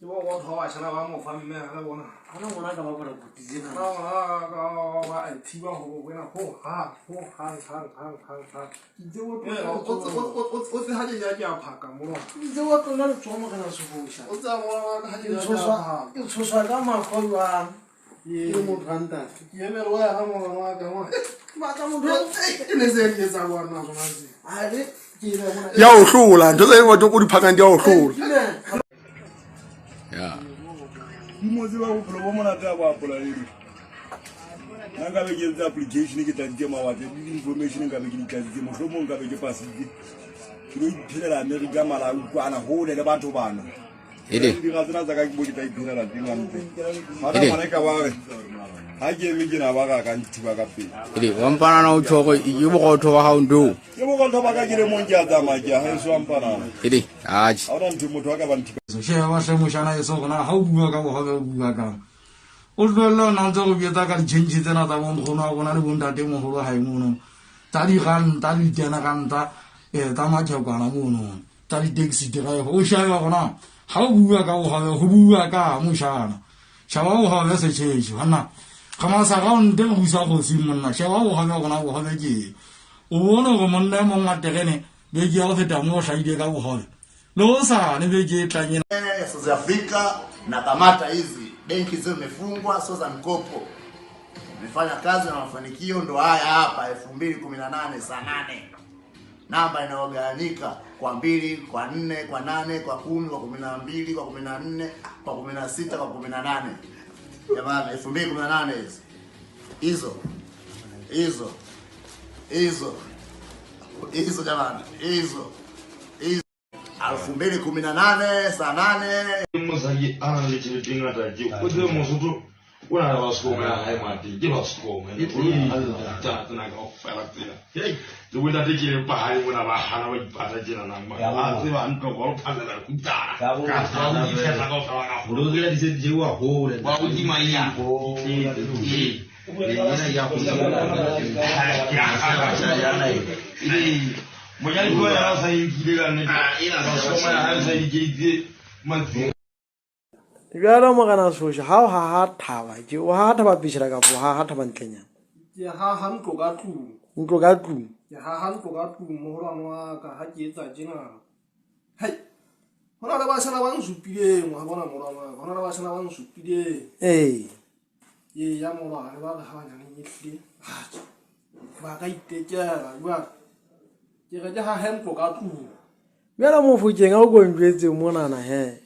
我头啊，现在我没发明呢，那我呢？那我那个我不能自己呢。那我哎，提高我为了哈，你这我他就要讲怕干么了？你这我跟那琢磨跟他说一下。我这我他就又出来干嘛可以啊？有么团的？也没罗呀，他们干嘛？妈干么？哎，那是你咋玩那种东西？哎，你要数了，这个我就怕干掉数。呀。Mmoziwa upula wamona tawa upula hili. Nanga beje application ke tantse mawate information ngabe ke ditantse mohlomong ngabe ke pasitse. Ke iphela America mala ukwana hole le batho bana. Ile. Di ga tsena tsaka ke bo ke ta iphela la teng ampe. Hana mona ka ba ha ke me ke na ba ka nthiba ka pele. Ile wa mpana na utshoko e bogotho wa hao ndo. Ke bo go ba ka ke le mo ke a tsamaya ha so ampana. Ile aji. Ha ona ntho motho ka ba nthiba. She was a Mushana is over now. How bua ka bua ka. Ullo na zo bi ta ka jinji tena ta mo khona bona le bunda te mo ho ha imono. Tali gan tali tena kan ta ta ma tjho kana mono. Tali taxi te ga ho sha ya gona. How bua ka ho bua ka Mushana. Shawa ho ha se cheji hana. Kama sa ga on te go sa go simonna. Shawa ho ha gona ho ha ke. O bona go monna mo ngate gene. Be ke o feta mo sa ide ka go ha. Losa ni beje tanyina South Africa na kamata hizi benki zao zimefungwa sio za mkopo. Nimefanya kazi na mafanikio ndo haya hapa 2018 saa 8. Namba inaogawanyika kwa 2, kwa 4, kwa 8, kwa 10, kwa 12, kwa 14, kwa 16, kwa 18. Jamani 2018 hizo. Hizo jamani. Hizo 2018 saa 8. Muzaki analijini tinga taji. Kude musutu una wasko ya hai mati. Je wasko ni kuli ta tuna ga fara tira. Hey, tu wenda tikile pahali una bahana wa pata jina na ma. Ah, siwa anko ko pala na kuta. Ka ta ni fera ko fara ka. Urugira dise jiwa ho le. Wa uji mai ya. Ni ya kusa. Ya nai. Mojali kwa ya sa yigirira ne. Ina so ma ya sa yigirira manzi. Gara magana so shi ha thawa ji o ha thaba bishira ka bo ha thaba ntlenya ya ha han ko ga tu ya ha han ko ga tu mo ra mo ka ha ke tsa jina hai hona la ba sana ba nsupile mo ha bona mo ra mo hona la ba sana ba nsupile ye ya mo ra ba ha nya ni tle ha ba ka itekela ba ke ga ha han ko ga tu Gara mo fujeng a go njwetse mo nana he